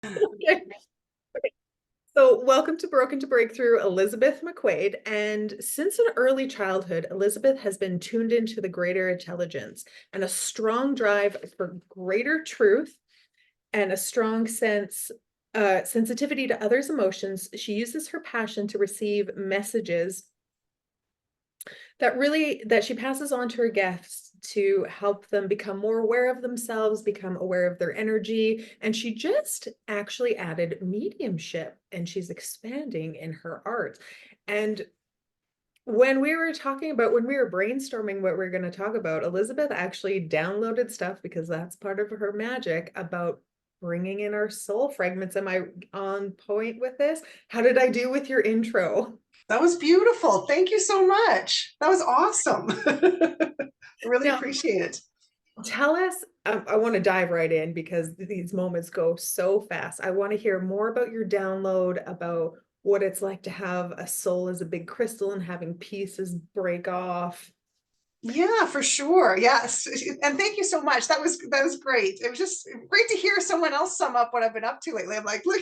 Okay. So, welcome to Broken to Breakthrough, Elizabeth McQuaid. And since an early childhood, Elizabeth has been tuned into the greater intelligence and a strong drive for greater truth and a strong sensitivity to others' emotions. She uses her passion to receive messages that she passes on to her guests to help them become more aware of themselves, become aware of their energy. And she just actually added mediumship, and she's expanding in her art. And when we were brainstorming what we are going to talk about, Elizabeth actually downloaded stuff, because that's part of her magic, about bringing in our soul fragments. Am I on point with this? How did I do with your intro? That was beautiful. Thank you so much. That was awesome. I really Now, appreciate it. tell us, I want to dive right in because these moments go so fast. I want to hear more about your download, about what it's like to have a soul as a big crystal and having pieces break off. Yeah, for sure. Yes. And thank you so much. That was great. It was just great to hear someone else sum up what I've been up to lately. I'm like, look,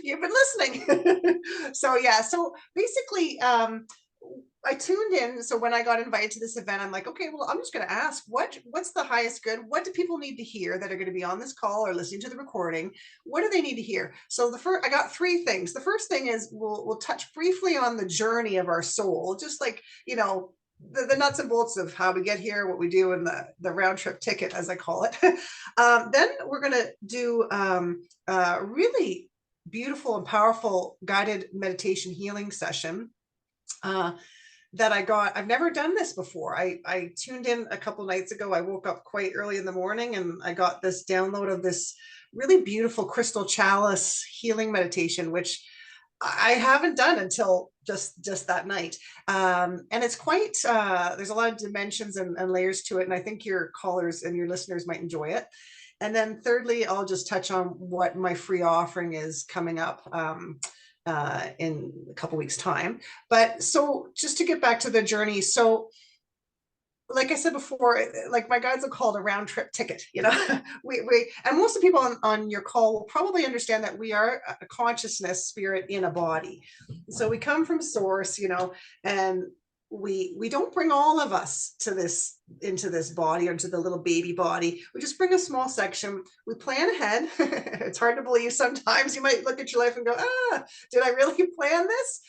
you've been listening. So yeah, so basically I tuned in. So when I got invited to this event, I'm like, okay, well, I'm just going to ask what's the highest good? What do people need to hear that are going to be on this call or listening to the recording? What do they need to hear? So I got three things. The first thing is we'll touch briefly on the journey of our soul, just like, the nuts and bolts of how we get here, what we do, and the round trip ticket, as I call it. Then we're going to do really beautiful and powerful guided meditation healing session uh, that I got. I've never done this before. I tuned in a couple nights ago. I woke up quite early in the morning and I got this download of this really beautiful crystal chalice healing meditation, which I haven't done until just that night. And it's quite there's a lot of dimensions and layers to it, and I think your callers and your listeners might enjoy it. And then thirdly, I'll just touch on what my free offering is coming up in a couple weeks time. But so just to get back to the journey, so like I said before, like my guides will call it a round trip ticket. We and most of the people on your call will probably understand that we are a consciousness spirit in a body. So we come from source, and we don't bring all of us into this body or into the little baby body. We just bring a small section. We plan ahead. It's hard to believe sometimes. You might look at your life and go, did I really plan this?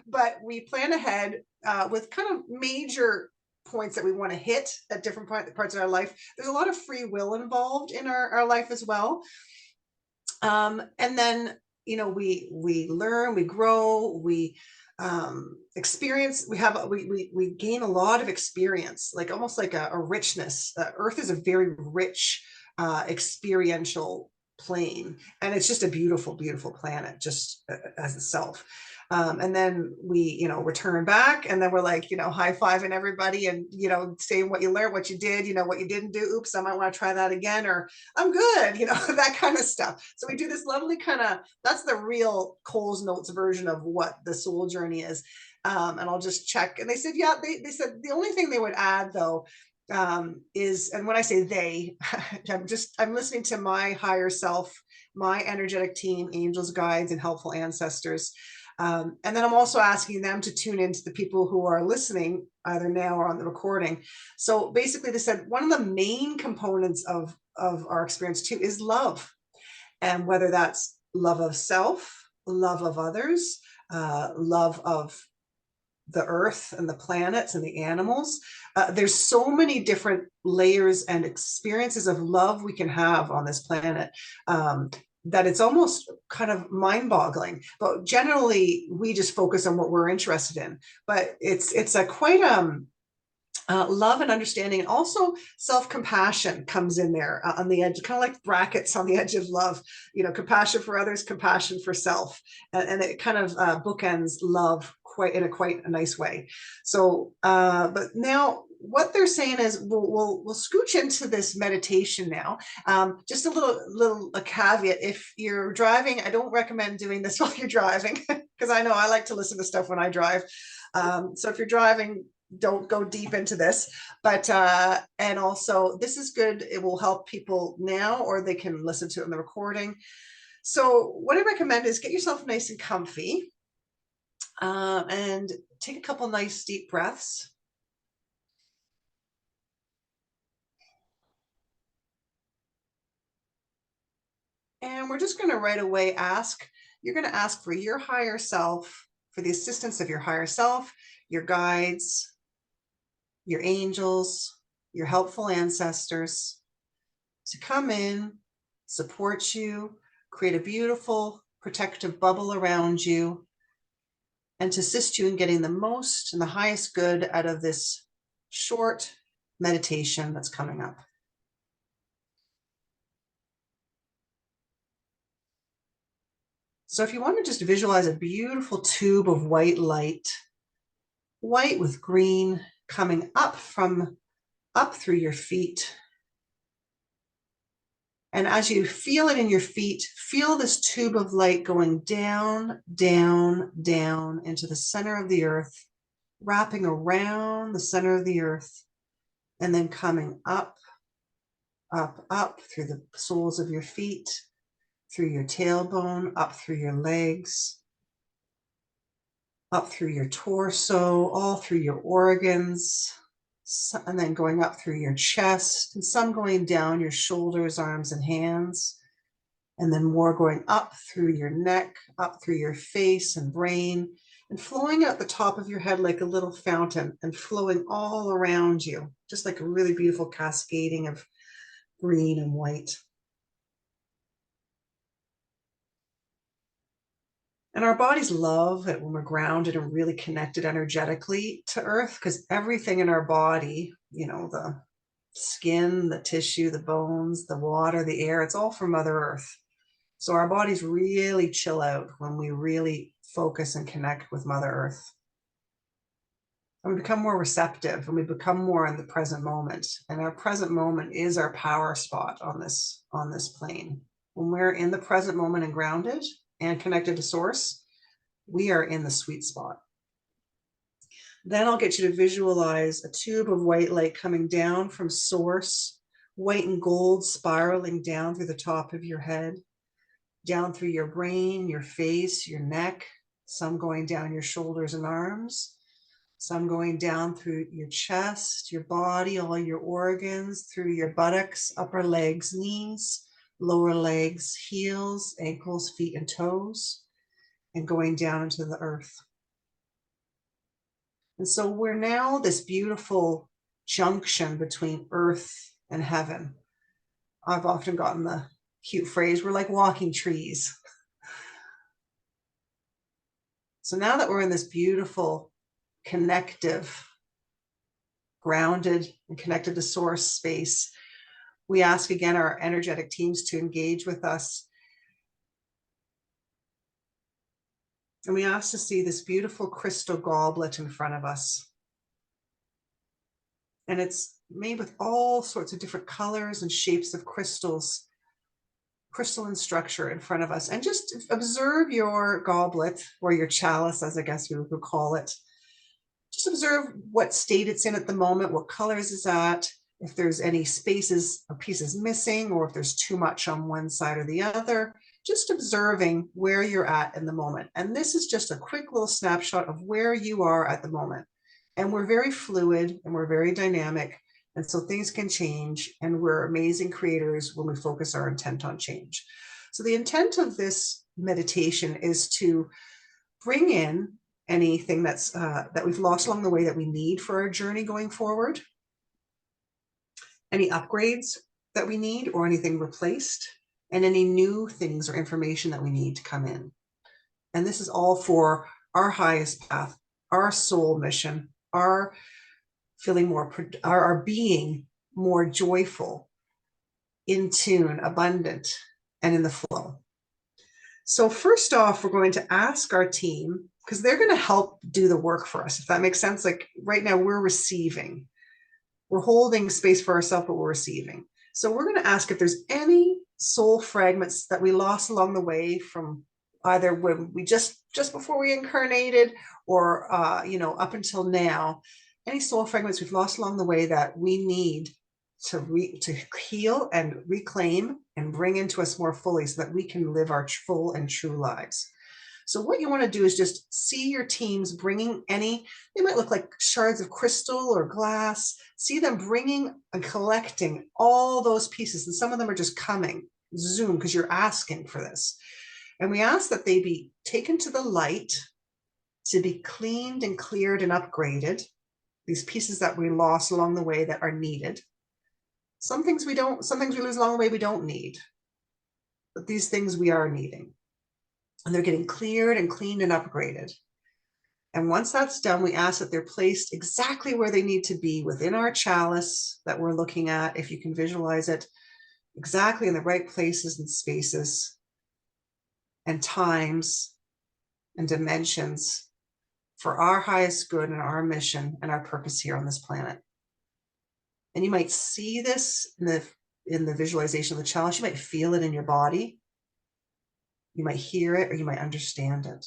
But we plan ahead with kind of major points that we want to hit at different parts of our life. There's a lot of free will involved in our life as well. And then, we learn, we grow, we experience, we gain a lot of experience, like almost like a richness. Earth is a very rich experiential plane, and it's just a beautiful, beautiful planet just as itself. And then we, return back, and then we're like, high-fiving everybody and, saying what you learned, what you did, what you didn't do. Oops, I might want to try that again, or I'm good, that kind of stuff. So we do this lovely that's the real Coles Notes version of what the soul journey is. And I'll just check. And they said, yeah, they said the only thing they would add though, is, and when I say they, I'm listening to my higher self, my energetic team, angels, guides, and helpful ancestors. And then I'm also asking them to tune into the people who are listening either now or on the recording. So basically they said one of the main components of our experience too is love. And whether that's love of self, love of others, love of the earth and the planets and the animals. There's so many different layers and experiences of love we can have on this planet, that it's almost kind of mind-boggling. But generally, we just focus on what we're interested in. But it's a quite love and understanding, and also self-compassion comes in there on the edge, kind of like brackets on the edge of love. Compassion for others, compassion for self, and it kind of bookends love quite a nice way. So, but now what they're saying is we'll scooch into this meditation now. Just a caveat: if you're driving, I don't recommend doing this while you're driving, because I know I like to listen to stuff when I drive. So if you're driving, don't go deep into this, but and also this is good. It will help people now, or they can listen to it in the recording. So what I recommend is get yourself nice and comfy, and take a couple nice deep breaths. And we're just going to right away you're going to ask for your higher self, for the assistance of your higher self, your guides, your angels, your helpful ancestors, to come in, support you, create a beautiful protective bubble around you, and to assist you in getting the most and the highest good out of this short meditation that's coming up. So if you want to just visualize a beautiful tube of white light, white with green, coming up through your feet. And as you feel it in your feet, feel this tube of light going down, down, down into the center of the earth, wrapping around the center of the earth, and then coming up, up, up through the soles of your feet, through your tailbone, up through your legs, up through your torso, all through your organs, and then going up through your chest, and some going down your shoulders, arms, and hands, and then more going up through your neck, up through your face and brain, and flowing out the top of your head like a little fountain, and flowing all around you, just like a really beautiful cascading of green and white. And our bodies love it when we're grounded and really connected energetically to earth, because everything in our body, the skin, the tissue, the bones, the water, the air, it's all from Mother Earth. So our bodies really chill out when we really focus and connect with Mother Earth. And we become more receptive, and we become more in the present moment. And our present moment is our power spot on this plane. When we're in the present moment and grounded and connected to source, we are in the sweet spot. Then I'll get you to visualize a tube of white light coming down from source, white and gold spiraling down through the top of your head, down through your brain, your face, your neck, some going down your shoulders and arms, some going down through your chest, your body, all your organs, through your buttocks, upper legs, knees, lower legs, heels, ankles, feet, and toes, and going down into the earth. And so we're now this beautiful junction between earth and heaven. I've often gotten the cute phrase, we're like walking trees. So now that we're in this beautiful, connective, grounded and connected to source space, we ask again our energetic teams to engage with us. And we ask to see this beautiful crystal goblet in front of us. And it's made with all sorts of different colors and shapes of crystals, crystalline structure in front of us. And just observe your goblet, or your chalice, as I guess we would call it. Just observe what state it's in at the moment, what colors it's at, if there's any spaces or pieces missing, or if there's too much on one side or the other. Just observing where you're at in the moment. And this is just a quick little snapshot of where you are at the moment. And we're very fluid and we're very dynamic. And so things can change, and we're amazing creators when we focus our intent on change. So the intent of this meditation is to bring in anything that's that we've lost along the way that we need for our journey going forward, any upgrades that we need or anything replaced, and any new things or information that we need to come in. And this is all for our highest path, our soul mission, our feeling more, our being more joyful, in tune, abundant, and in the flow. So first off, we're going to ask our team, because they're going to help do the work for us, if that makes sense. Like right now, we're receiving. We're holding space for ourselves, but we're receiving. So we're going to ask if there's any soul fragments that we lost along the way, from either when we just before we incarnated, or up until now, any soul fragments we've lost along the way that we need to heal and reclaim and bring into us more fully so that we can live our full and true lives. So what you want to do is just see your teams bringing any, they might look like shards of crystal or glass, see them bringing and collecting all those pieces. And some of them are just coming, zoom, because you're asking for this. And we ask that they be taken to the light to be cleaned and cleared and upgraded. These pieces that we lost along the way that are needed. Some things we lose along the way we don't need, but these things we are needing. And they're getting cleared and cleaned and upgraded. And once that's done, we ask that they're placed exactly where they need to be within our chalice that we're looking at, if you can visualize it, exactly in the right places and spaces and times and dimensions for our highest good and our mission and our purpose here on this planet. And you might see this in the visualization of the chalice. You might feel it in your body. You might hear it, or you might understand it.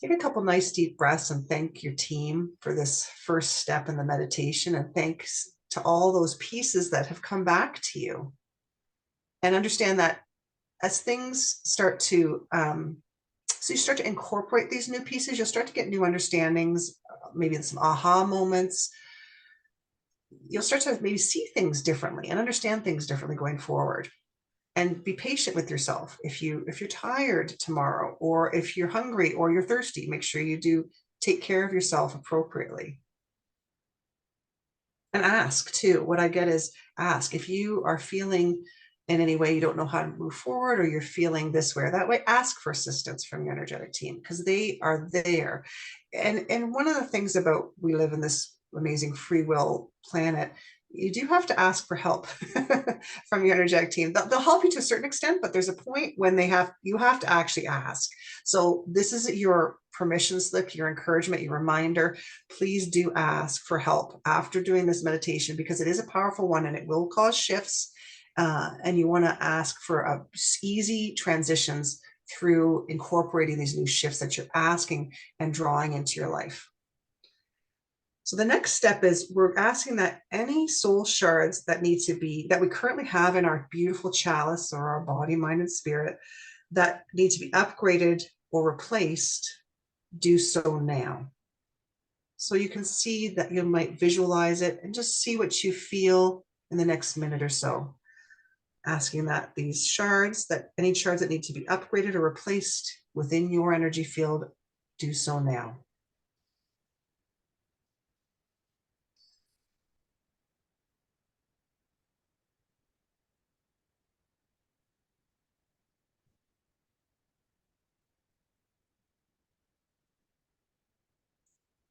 Take a couple nice deep breaths and thank your team for this first step in the meditation. And thanks to all those pieces that have come back to you. And understand that as things start to, so you start to incorporate these new pieces, you'll start to get new understandings, maybe some aha moments. You'll start to maybe see things differently and understand things differently going forward. And be patient with yourself. If you're tired tomorrow, or if you're hungry or you're thirsty, make sure you do take care of yourself appropriately. And ask too. What I get is ask. If you are feeling in any way you don't know how to move forward, or you're feeling this way or that way, ask for assistance from your energetic team, because they are there. And one of the things about, we live in this amazing free will planet, you do have to ask for help from your energetic team. They'll help you to a certain extent, but there's a point when you have to actually ask. So this is your permission slip, your encouragement, your reminder. Please do ask for help after doing this meditation, because it is a powerful one and it will cause shifts. And you want to ask for easy transitions through incorporating these new shifts that you're asking and drawing into your life. So the next step is we're asking that any soul shards that we currently have in our beautiful chalice, or our body, mind, and spirit, that need to be upgraded or replaced, do so now. So you can see that, you might visualize it and just see what you feel in the next minute or so. Asking that any shards that need to be upgraded or replaced within your energy field, do so now.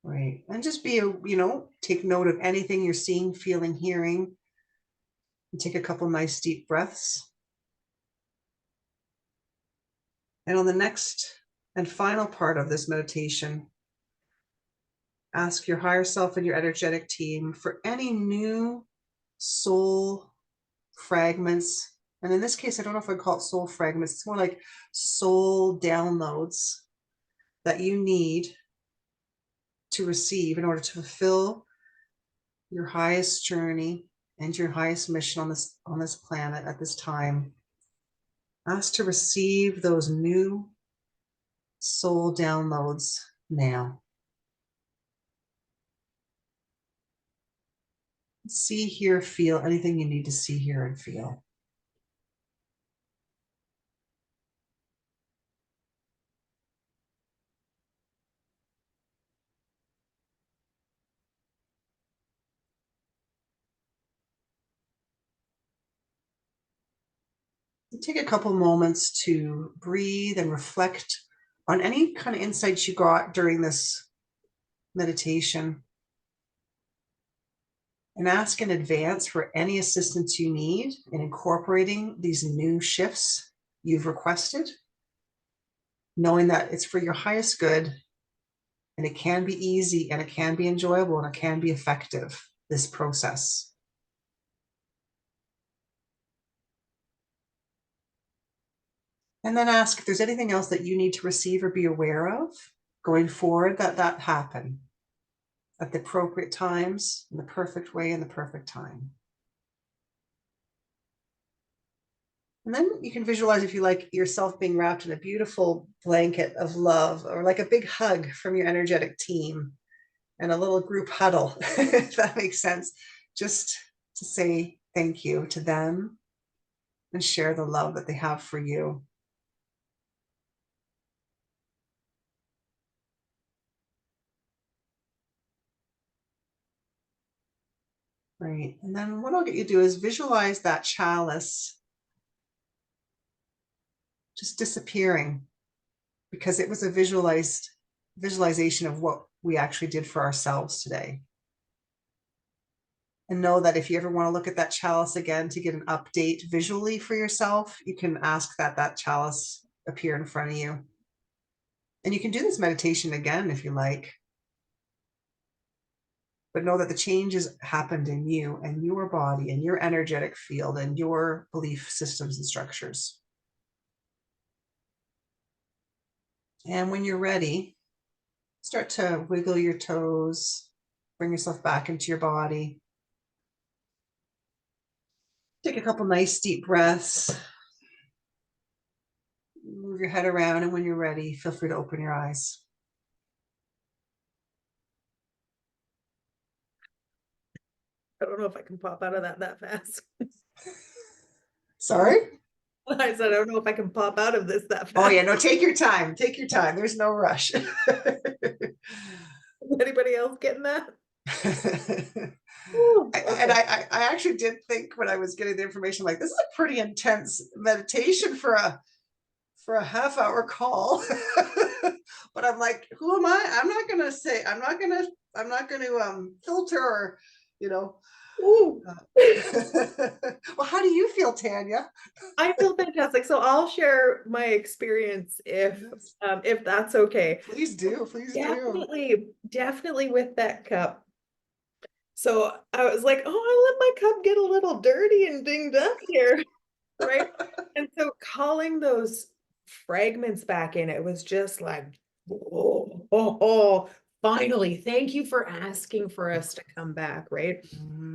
Right. And just take note of anything you're seeing, feeling, hearing. And take a couple nice deep breaths. And on the next and final part of this meditation, ask your higher self and your energetic team for any new soul fragments. And in this case, I don't know if I call it soul fragments. It's more like soul downloads that you need to receive in order to fulfill your highest journey and your highest mission on this planet at this time. Ask to receive those new soul downloads now. See, hear, feel anything you need to see, hear, and feel. Take a couple moments to breathe and reflect on any kind of insights you got during this meditation. And ask in advance for any assistance you need in incorporating these new shifts you've requested, knowing that it's for your highest good, and it can be easy, and it can be enjoyable, and it can be effective, this process. And then ask if there's anything else that you need to receive or be aware of going forward, that happen at the appropriate times, in the perfect way, in the perfect time. And then you can visualize, if you like, yourself being wrapped in a beautiful blanket of love, or like a big hug from your energetic team, and a little group huddle, if that makes sense, just to say thank you to them and share the love that they have for you. Right. And then what I'll get you to do is visualize that chalice just disappearing, because it was a visualization of what we actually did for ourselves today. And know that if you ever want to look at that chalice again to get an update visually for yourself, you can ask that chalice appear in front of you. And you can do this meditation again if you like. But know that the changes happened in you and your body and your energetic field and your belief systems and structures. And when you're ready, start to wiggle your toes, bring yourself back into your body. Take a couple nice deep breaths. Move your head around, and when you're ready, feel free to open your eyes. I don't know if I can pop out of that fast. Sorry? I said, I don't know if I can pop out of this that fast. Oh yeah, no, take your time. Take your time. There's no rush. Anybody else getting that? And I actually did think when I was getting the information, like, this is a pretty intense meditation for a half-hour call. But I'm like, who am I? I'm not gonna filter, or, you know. Well, how do you feel, Tanya? I feel fantastic. So I'll share my experience if that's okay. Please do. Definitely with that cup. So I was like, oh, I let my cup get a little dirty and dinged up here. Right. And so calling those fragments back in, it was just like, finally, thank you for asking for us to come back. Right.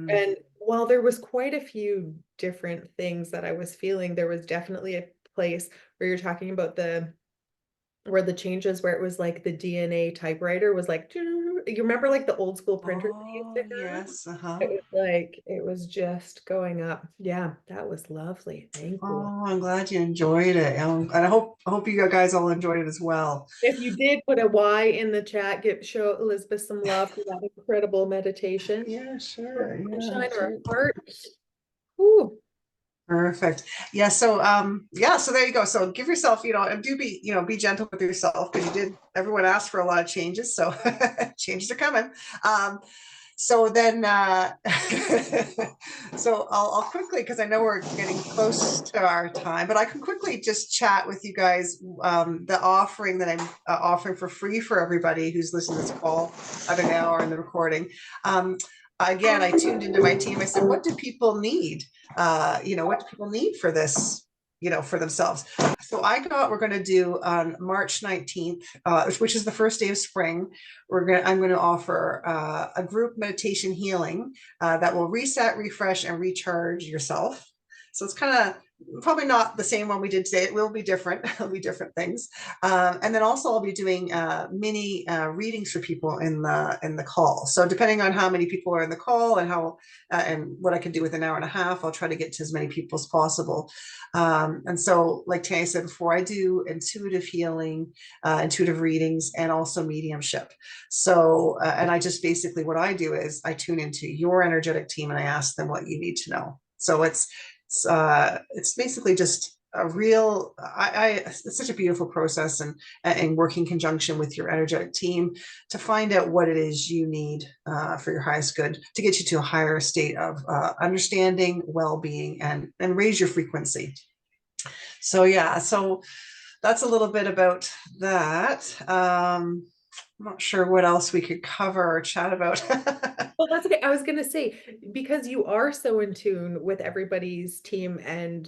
And while there was quite a few different things that I was feeling, there was definitely a place where you're talking about where the changes, where it was like the DNA typewriter was like, you remember like the old school printers that used to have? Yes. It was like, it was just going up. Yeah, that was lovely. Thank you. Oh, I'm glad you enjoyed it. And I hope you guys all enjoyed it as well. If you did put a Y in the chat, show Elizabeth some love for that incredible meditation. Yeah, sure. Shine or a heart. Ooh. Perfect. Yeah. So so there you go. So give yourself, and do be gentle with yourself, because everyone asked for a lot of changes. So changes are coming. So then, so I'll quickly, because I know we're getting close to our time, but I can quickly just chat with you guys, the offering that I'm offering for free for everybody who's listening to this call either now or in the recording. Again, I tuned into my team. I said, what do people need? What do people need for this, for themselves? So we're going to do on March 19th, which is the first day of spring. I'm going to offer a group meditation healing that will reset, refresh, and recharge yourself. So it's kind of probably not the same one we did today. It will be different. It'll be different things. And then also I'll be doing mini readings for people in the call. So depending on how many people are in the call and how and what I can do with an hour and a half, I'll try to get to as many people as possible. And so, like Tania said before, I do intuitive healing, intuitive readings, and also mediumship. So, and I just basically, what I do is I tune into your energetic team and I ask them what you need to know. So it's basically just a real, it's such a beautiful process, and work in conjunction with your energetic team to find out what it is you need for your highest good, to get you to a higher state of understanding, well-being, and raise your frequency. So yeah, so that's a little bit about that. I'm not sure what else we could cover or chat about. Well, that's okay. I was going to say, because you are so in tune with everybody's team and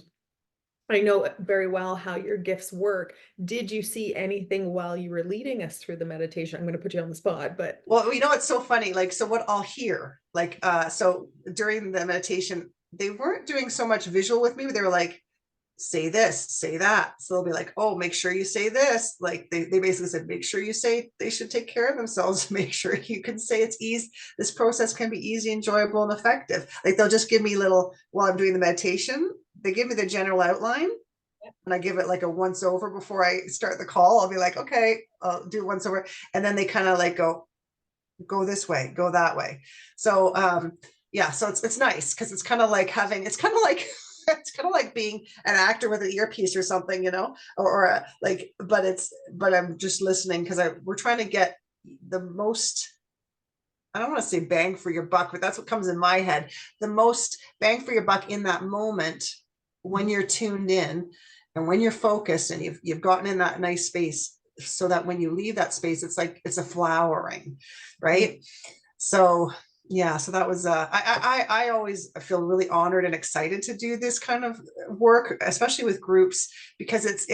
I know very well how your gifts work. Did you see anything while you were leading us through the meditation? I'm going to put you on the spot, but Well, you know, it's so funny. Like, so what I'll hear, like, so during the meditation, they weren't doing so much visual with me, but they were like, say this, say that. So they'll be like, oh, make sure you say this. Like they basically said, make sure you say they should take care of themselves. Make sure you can say it's easy. This process can be easy, enjoyable, and effective. Like they'll just give me little, while I'm doing the meditation, they give me the general outline and I give it like a once over before I start the call. I'll be like, okay, I'll do once over. And then they kind of like go this way, go that way. So yeah, so it's nice because it's kind of like having, it's kind of like it's kind of like being an actor with an earpiece or something, you know, or like, but I'm just listening because we're trying to get the most, I don't want to say bang for your buck, but that's what comes in my head. The most bang for your buck in that moment when you're tuned in and when you're focused and you've gotten in that nice space so that when you leave that space, it's like it's a flowering, right? So yeah, so that was I always feel really honored and excited to do this kind of work, especially with groups, because it's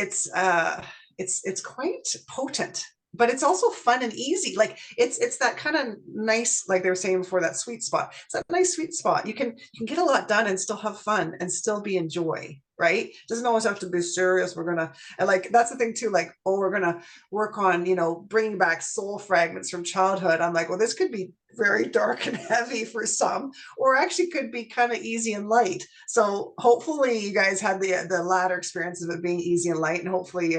quite potent, but it's also fun and easy. Like it's that kind of nice, like they were saying before, that sweet spot. It's that nice sweet spot. You can get a lot done and still have fun and still be in joy, right? It doesn't always have to be serious. We're gonna, and like that's the thing too, like, oh, we're gonna work on, you know, bringing back soul fragments from childhood. I'm like, well, this could be very dark and heavy for some, or actually could be kind of easy and light. So hopefully you guys had the latter experience of it being easy and light, and hopefully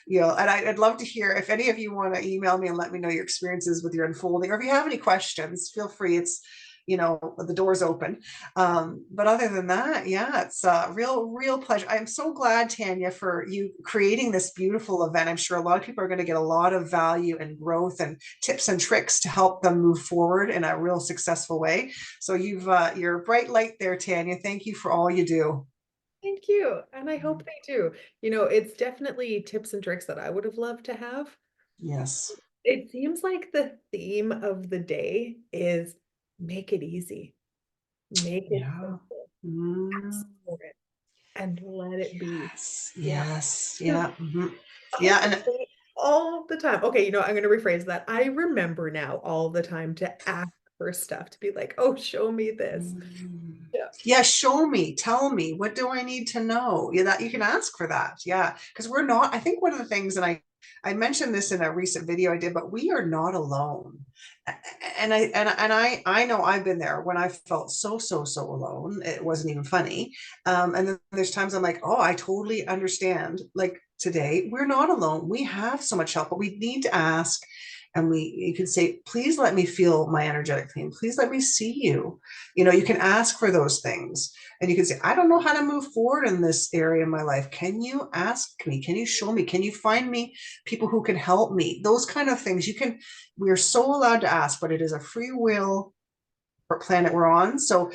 you know, and I'd love to hear if any of you want to email me and let me know your experiences with your unfolding, or if you have any questions, feel free. It's, you know, the door's open. But other than that, yeah, it's a real pleasure. I'm so glad, Tania, for you creating this beautiful event. I'm sure a lot of people are going to get a lot of value and growth and tips and tricks to help them move forward in a real successful way. So you're a bright light there, Tania. Thank you for all you do. thank you. And I hope they do. You know, it's definitely tips and tricks that I would have loved to have. Yes. It seems like the theme of the day is make it easy, make it Yeah. simple, Mm. ask for it, and let it be. Yes. Yeah. Yes. Because Yeah. Mhm. I Yeah. And say all the time, okay, you know, I'm going to rephrase that. I remember now all the time to ask for stuff, to be like, oh, show me this. Yeah. yeah, show me, tell me, what do I need to know? Yeah, that you can ask for that. Yeah, because we're not, I think one of the things, and I mentioned this in a recent video I did, but we are not alone. And I know I've been there when I felt so alone. It wasn't even funny. And then there's times I'm like, oh, I totally understand. Like today, we're not alone. We have so much help, but we need to ask. And you can say, please let me feel my energetic theme. Please let me see you. You know, you can ask for those things, and you can say, I don't know how to move forward in this area in my life. Can you ask me? Can you show me? Can you find me people who can help me? Those kind of things. We are so allowed to ask, but it is a free will planet we're on. So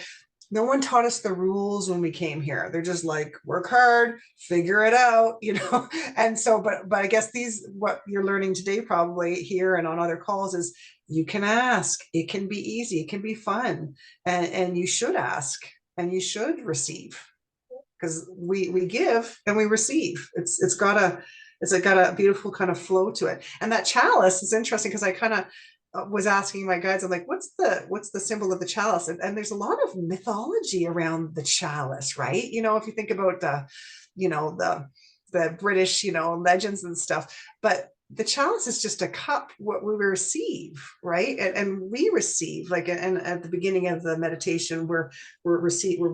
no one taught us the rules when we came here. They're just like, work hard, figure it out, you know. And so, but I guess what you're learning today, probably here and on other calls, is you can ask. It can be easy, it can be fun, and you should ask and you should receive, because we give and we receive. It's got a beautiful kind of flow to it. And that chalice is interesting because I kind of was asking my guides, I'm like, what's the symbol of the chalice? And there's a lot of mythology around the chalice, right? You know, if you think about you know, the British, you know, legends and stuff, but the chalice is just a cup, what we receive, right? And we receive, like, and at the beginning of the meditation, we're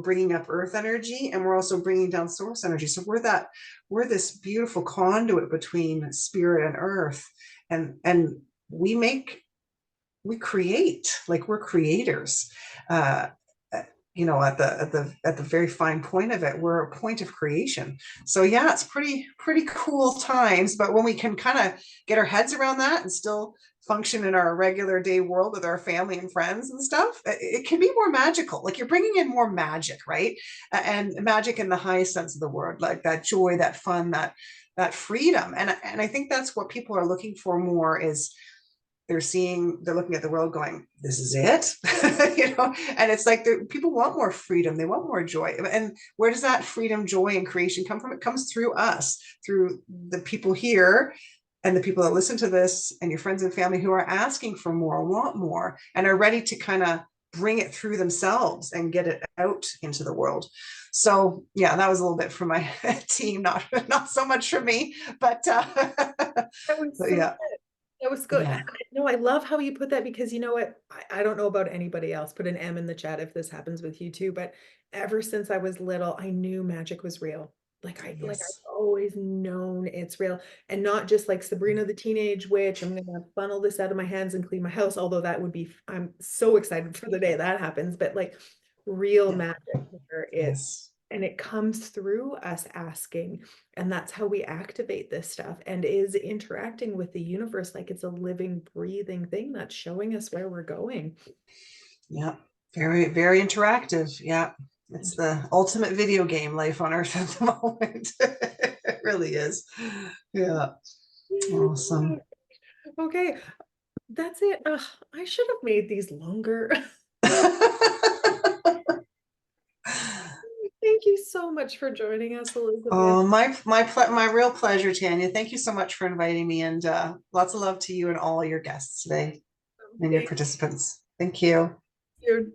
bringing up earth energy, and we're also bringing down source energy. So we're this beautiful conduit between spirit and earth, and we make we create, like we're creators. uh you know, at the very fine point of it, we're a point of creation. So yeah, it's pretty cool times, but when we can kind of get our heads around that and still function in our regular day world with our family and friends and stuff, it can be more magical. Like you're bringing in more magic, right? And magic in the highest sense of the word, like that joy, that fun, that freedom. And I think that's what people are looking for more, is they're looking at the world going, this is it. And it's like people want more freedom, they want more joy. And where does that freedom, joy, and creation come from? It comes through us, through the people here and the people that listen to this, and your friends and family who are asking for more, want more, and are ready to kind of bring it through themselves and get it out into the world. So yeah, that was a little bit from my team, not so much for me, but That was so yeah. good. That was good. Yeah. No, I love how you put that, because you know what? I don't know about anybody else. Put an M in the chat if this happens with you too. But ever since I was little, I knew magic was real. I've Yes. always known it's real, and not just like Sabrina the Teenage Witch. I'm gonna funnel this out of my hands and clean my house. Although that would be, I'm so excited for the day that happens. But like real Yeah. magic, where it's, Yes. and it comes through us asking, and that's how we activate this stuff, and is interacting with the universe like it's a living, breathing thing that's showing us where we're going. Yeah. Very, very interactive. Yeah. It's the ultimate video game, life on Earth at the moment. It really is. Yeah. Awesome. Okay, that's it. Ugh, I should have made these longer. Thank you so much for joining us, Elizabeth. Oh, my real pleasure, Tanya. Thank you so much for inviting me, and lots of love to you and all your guests today and your Thank participants. Thank you. you.